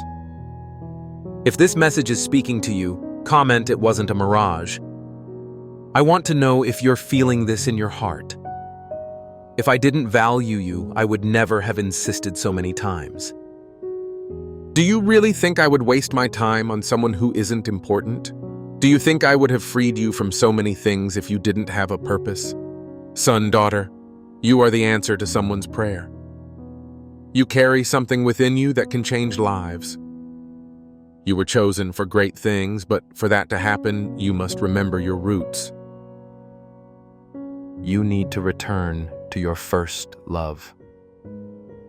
B: If this message is speaking to you, comment it wasn't a mirage. I want to know if you're feeling this in your heart. If I didn't value you, I would never have insisted so many times. Do you really think I would waste my time on someone who isn't important? Do you think I would have freed you from so many things if you didn't have a purpose? Son, daughter, you are the answer to someone's prayer. You carry something within you that can change lives. You were chosen for great things, but for that to happen, you must remember your roots. You need to return to your first love.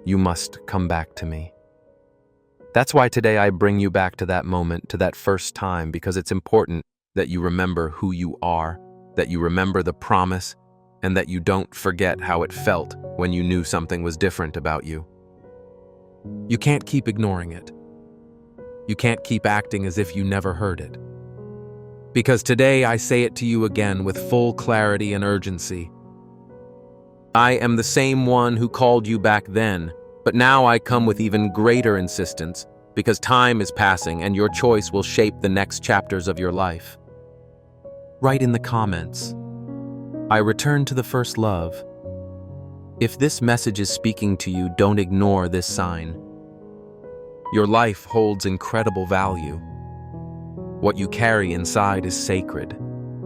B: You must come back to me. That's why today I bring you back to that moment, to that first time, because it's important that you remember who you are, that you remember the promise, and that you don't forget how it felt when you knew something was different about you. You can't keep ignoring it. You can't keep acting as if you never heard it. Because today I say it to you again with full clarity and urgency. I am the same one who called you back then, but now I come with even greater insistence because time is passing and your choice will shape the next chapters of your life. Write in the comments, I return to the first love. If this message is speaking to you, don't ignore this sign. Your life holds incredible value. What you carry inside is sacred.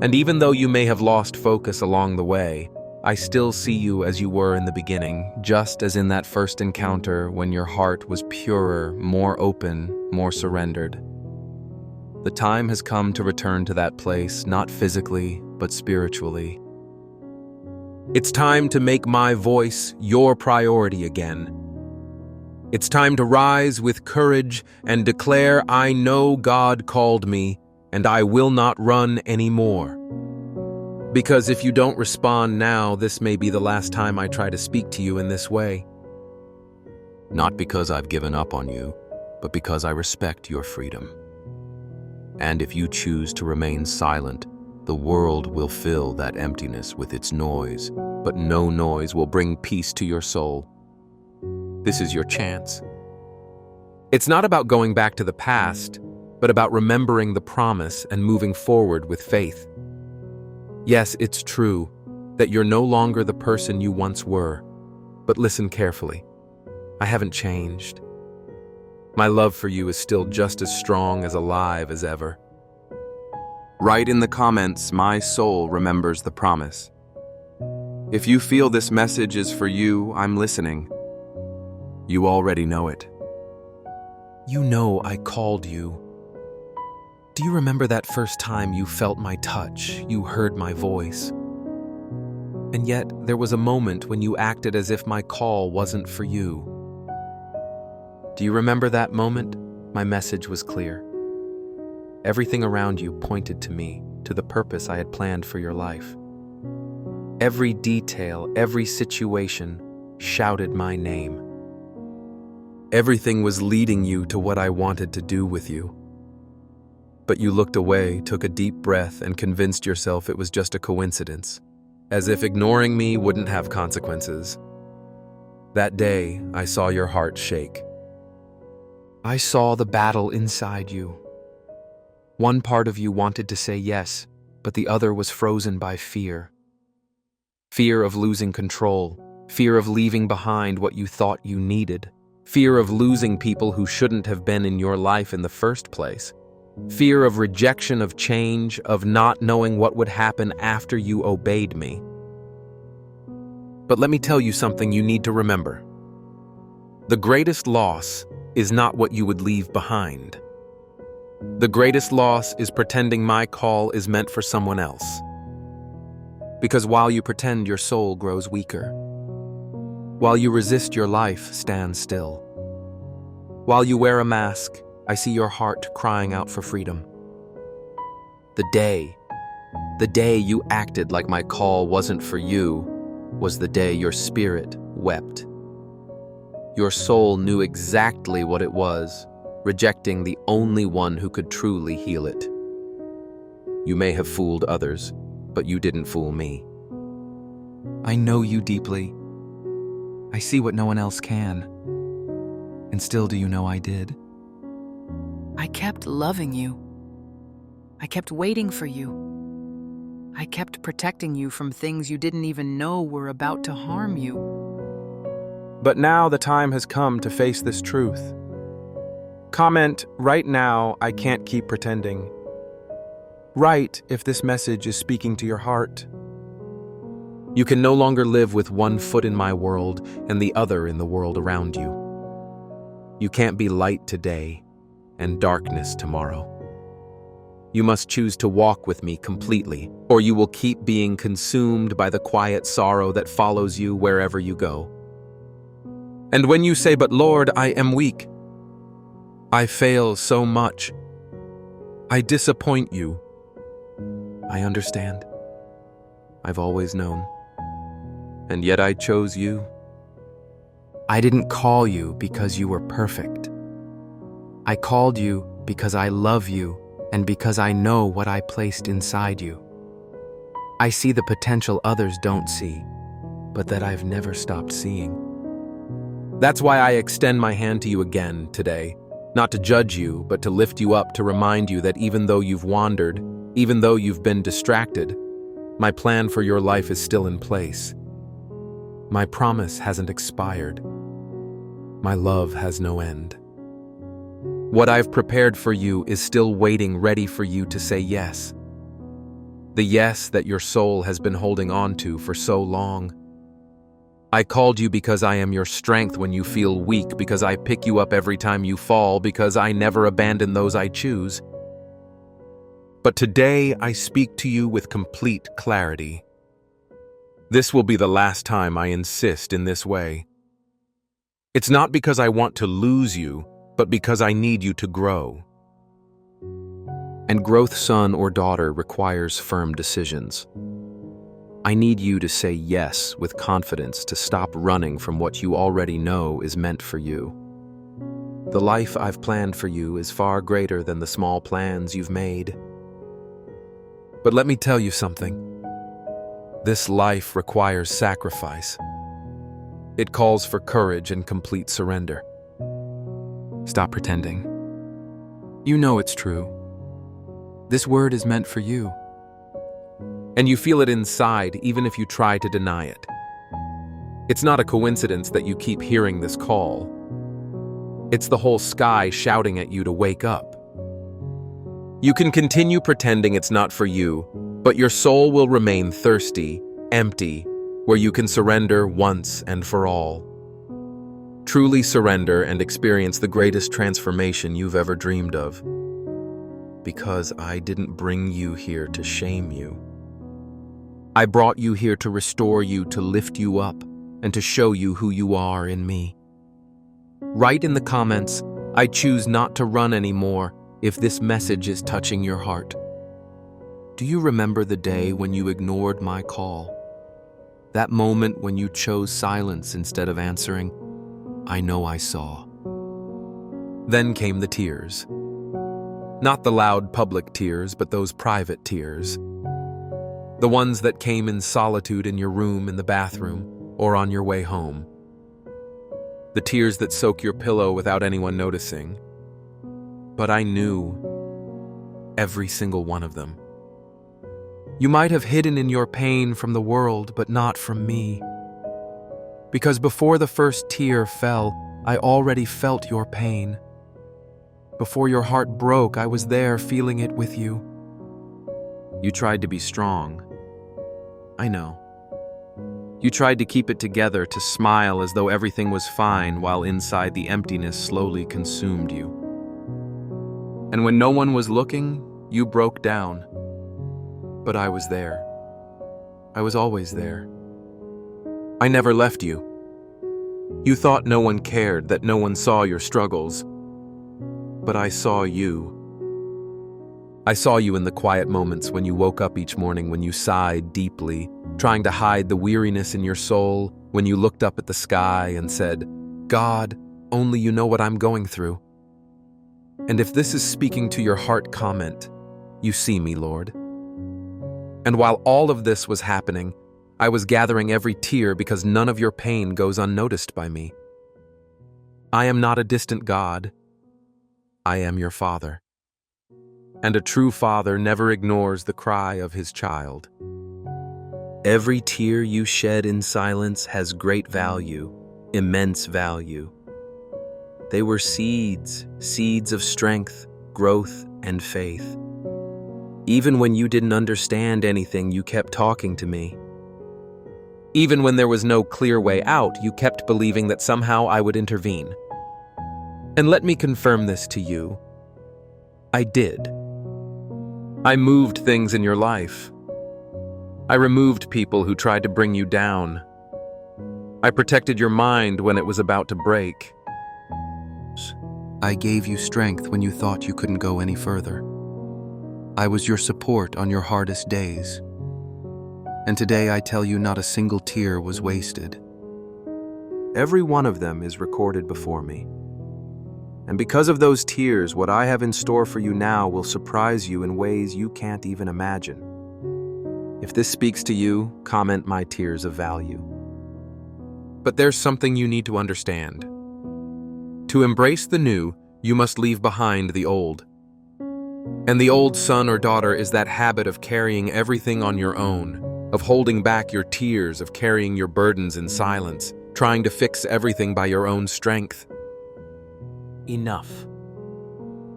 B: And even though you may have lost focus along the way,
A: I still see you as you were in the beginning, just as in that first encounter when your heart was purer, more open, more surrendered. The time has come to return to that place, not physically, but spiritually. It's time to make my voice your priority again. It's time to rise with courage and declare, I know God called me, and I will not run anymore. Because if you don't respond now, this may be the last time I try to speak to you in this way. Not because I've given up on you, but because I respect your freedom. And if you choose to remain silent, the world will fill that emptiness with its noise, but no noise will bring peace to your soul. This is your chance. It's not about going back to the past, but about remembering the promise and moving forward with faith. Yes, it's true that you're no longer the person you once were, but listen carefully. I haven't changed. My love for you is still just as strong, as alive as ever. Write in the comments, my soul remembers the promise. If you feel this message is for you, I'm listening. You already know it. You know I called you. Do you remember that first time you felt my touch, you heard my voice? And yet, there was a moment when you acted as if my call wasn't for you. Do you remember that moment? My message was clear. Everything around you pointed to me, to the purpose I had planned for your life. Every detail, every situation shouted my name. Everything was leading you to what I wanted to do with you. But you looked away, took a deep breath, and convinced yourself it was just a coincidence, as if ignoring me wouldn't have consequences. That day, I saw your heart shake. I saw the battle inside you. One part of you wanted to say yes, but the other was frozen by fear. Fear of losing control, fear of leaving behind what you thought you needed, fear of losing people who shouldn't have been in your life in the first place, fear of rejection, of change, of not knowing what would happen after you obeyed me. But let me tell you something you need to remember. The greatest loss is not what you would leave behind. The greatest loss is pretending my call is meant for someone else. Because while you pretend, your soul grows weaker. While you resist, your life stands still. While you wear a mask, I see your heart crying out for freedom. The day you acted like my call wasn't for you, was the day your spirit wept. Your soul knew exactly what it was, rejecting the only one who could truly heal it. You may have fooled others, but you didn't fool me. I know you deeply. I see what no one else can. And still, do you know I did?
C: I kept loving you. I kept waiting for you. I kept protecting you from things you didn't even know were about to harm you.
A: But now the time has come to face this truth. Comment, right now, I can't keep pretending. Write if this message is speaking to your heart. You can no longer live with one foot in my world and the other in the world around you. You can't be light today and darkness tomorrow. You must choose to walk with me completely, or you will keep being consumed by the quiet sorrow that follows you wherever you go. And when you say, but Lord, I am weak. I fail so much. I disappoint you. I understand. I've always known. And yet I chose you. I didn't call you because you were perfect. I called you because I love you and because I know what I placed inside you. I see the potential others don't see, but that I've never stopped seeing. That's why I extend my hand to you again today, not to judge you, but to lift you up, to remind you that even though you've wandered, even though you've been distracted, my plan for your life is still in place. My promise hasn't expired. My love has no end. What I've prepared for you is still waiting, ready for you to say yes. the yes that your soul has been holding on to for so long. I called you because I am your strength when you feel weak, because I pick you up every time you fall, because I never abandon those I choose. But today I speak to you with complete clarity. This will be the last time I insist in this way. It's not because I want to lose you, but because I need you to grow. And growth, son or daughter, requires firm decisions. I need you to say yes with confidence, to stop running from what you already know is meant for you. The life I've planned for you is far greater than the small plans you've made. But let me tell you something. This life requires sacrifice. It calls for courage and complete surrender. Stop pretending. You know it's true. This word is meant for you. And you feel it inside, even if you try to deny it. It's not a coincidence that you keep hearing this call. It's the whole sky shouting at you to wake up. You can continue pretending it's not for you, but your soul will remain thirsty, empty, where you can surrender once and for all. Truly surrender and experience the greatest transformation you've ever dreamed of. Because I didn't bring you here to shame you. I brought you here to restore you, to lift you up, and to show you who you are in me. Write in the comments, I choose not to run anymore, if this message is touching your heart. Do you remember the day when you ignored my call? That moment when you chose silence instead of answering? I know I saw. Then came the tears. Not the loud public tears, but those private tears. The ones that came in solitude in your room, in the bathroom, or on your way home. The tears that soak your pillow without anyone noticing. But I knew every single one of them. You might have hidden in your pain from the world, but not from me. Because before the first tear fell, I already felt your pain. Before your heart broke, I was there feeling it with you. You tried to be strong. I know. You tried to keep it together, to smile as though everything was fine, while inside the emptiness slowly consumed you. And when no one was looking, you broke down. But I was there. I was always there. I never left you. You thought no one cared, that no one saw your struggles. But I saw you. I saw you in the quiet moments when you woke up each morning, when you sighed deeply, trying to hide the weariness in your soul, when you looked up at the sky and said, God, only you know what I'm going through. And if this is speaking to your heart, comment, you see me, Lord. And while all of this was happening, I was gathering every tear because none of your pain goes unnoticed by me. I am not a distant God. I am your Father. And a true father never ignores the cry of his child. Every tear you shed in silence has great value, immense value. They were seeds of strength, growth, and faith. Even when you didn't understand anything, you kept talking to me. Even when there was no clear way out, you kept believing that somehow I would intervene. And let me confirm this to you. I did. I moved things in your life. I removed people who tried to bring you down. I protected your mind when it was about to break. I gave you strength when you thought you couldn't go any further. I was your support on your hardest days. And today I tell you not a single tear was wasted. Every one of them is recorded before me. And because of those tears, what I have in store for you now will surprise you in ways you can't even imagine. If this speaks to you, comment my tears of value. But there's something you need to understand. To embrace the new, you must leave behind the old. And the old son or daughter is that habit of carrying everything on your own, of holding back your tears, of carrying your burdens in silence, trying to fix everything by your own strength.
B: Enough.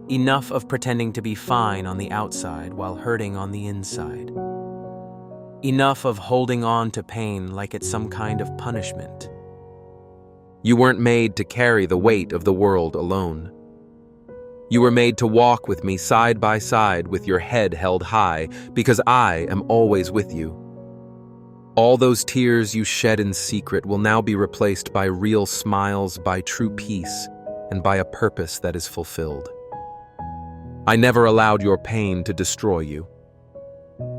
B: Enough of pretending to be fine on the outside while hurting on the inside.
A: Enough of holding on to pain like it's some kind of punishment. You weren't made to carry the weight of the world alone. You were made to walk with me side by side with your head held high, because I am always with you. All those tears you shed in secret will now be replaced by real smiles, by true peace, and by a purpose that is fulfilled. I never allowed your pain to destroy you.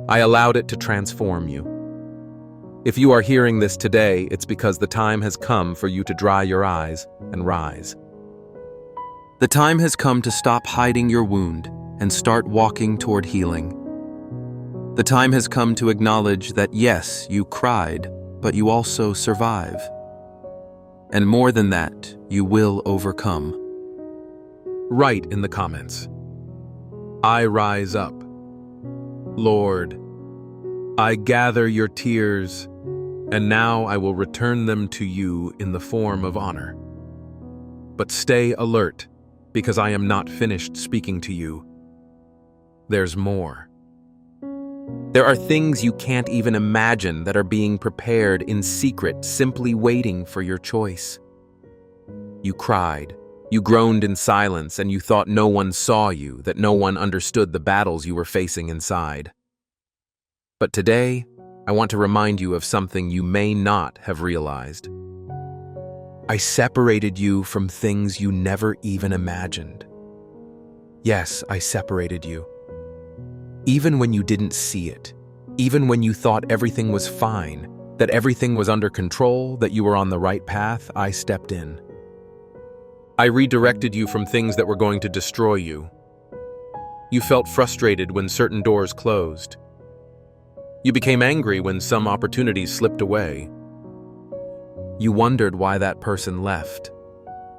A: I allowed it to transform you. If you are hearing this today, it's because the time has come for you to dry your eyes and rise. The time has come to stop hiding your wound and start walking toward healing. The time has come to acknowledge that yes, you cried, but you also survive. And more than that, you will overcome. Write in the comments, I rise up. Lord, I gather your tears, and now I will return them to you in the form of honor. But stay alert, because I am not finished speaking to you. There's more. There are things you can't even imagine that are being prepared in secret, simply waiting for your choice. You cried, you groaned in silence, and you thought no one saw you, that no one understood the battles you were facing inside. But today, I want to remind you of something you may not have realized. I separated you from things you never even imagined. Yes, I separated you. Even when you didn't see it, even when you thought everything was fine, that everything was under control, that you were on the right path, I stepped in. I redirected you from things that were going to destroy you. You felt frustrated when certain doors closed. You became angry when some opportunities slipped away. You wondered why that person left,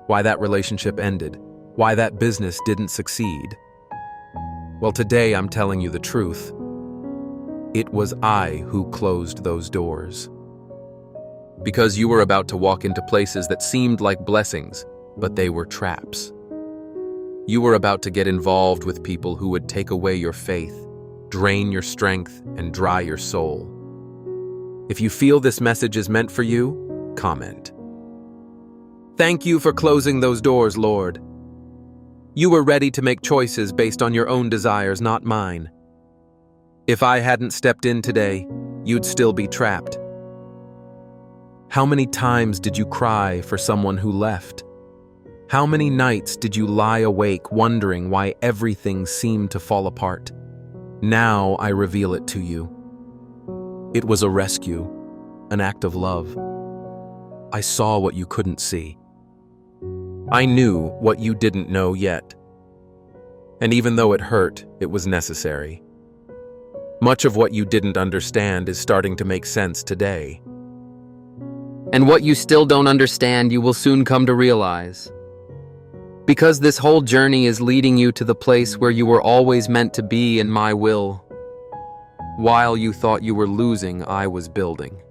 A: why that relationship ended, why that business didn't succeed. Well, today I'm telling you the truth. It was I who closed those doors. Because you were about to walk into places that seemed like blessings, but they were traps. You were about to get involved with people who would take away your faith, drain your strength, and dry your soul. If you feel this message is meant for you, comment. Thank you for closing those doors, Lord. You were ready to make choices based on your own desires, not mine. If I hadn't stepped in today, you'd still be trapped. How many times did you cry for someone who left? How many nights did you lie awake wondering why everything seemed to fall apart? Now I reveal it to you. It was a rescue, an act of love. I saw what you couldn't see. I knew what you didn't know yet. And even though it hurt, it was necessary. Much of what you didn't understand is starting to make sense today.
B: And what you still don't understand, you will soon come to realize. Because this whole journey is leading you to the place where you were always meant to be in my will. While you thought you were losing, I was building.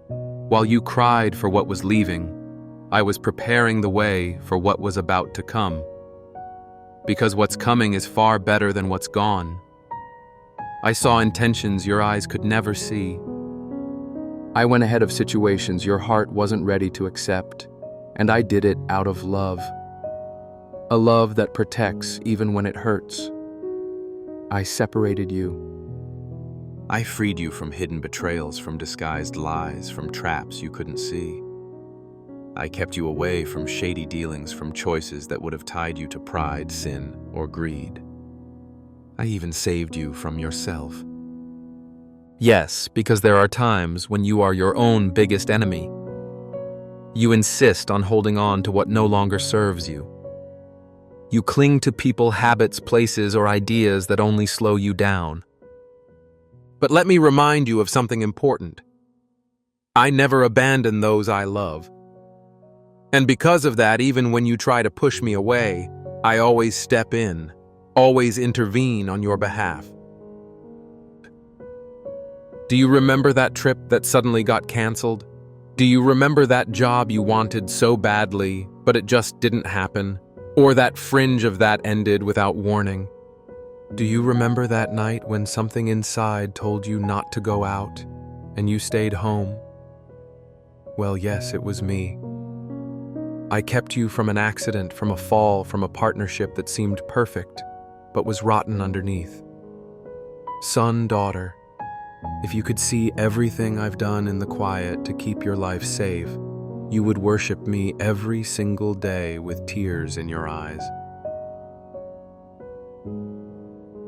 B: While you cried for what was leaving, I was preparing the way for what was about to come. Because what's coming is far better than what's gone. I saw intentions your eyes could never see. I went ahead of situations your heart wasn't ready to accept, and I did it out of love. A love that protects even when it hurts. I separated you.
A: I freed you from hidden betrayals, from disguised lies, from traps you couldn't see. I kept you away from shady dealings, from choices that would have tied you to pride, sin, or greed. I even saved you from yourself. Yes, because there are times when you are your own biggest enemy. You insist on holding on to what no longer serves you. You cling to people, habits, places, or ideas that only slow you down. But let me remind you of something important. I never abandon those I love. And because of that, even when you try to push me away, I always step in, always intervene on your behalf. Do you remember that trip that suddenly got canceled? Do you remember that job you wanted so badly, but it just didn't happen? Or that fringe of that ended without warning? Do you remember that night when something inside told you not to go out, and you stayed home? Well, yes, it was me. I kept you from an accident, from a fall, from a partnership that seemed perfect, but was rotten underneath. Son, daughter, if you could see everything I've done in the quiet to keep your life safe, you would worship me every single day with tears in your eyes.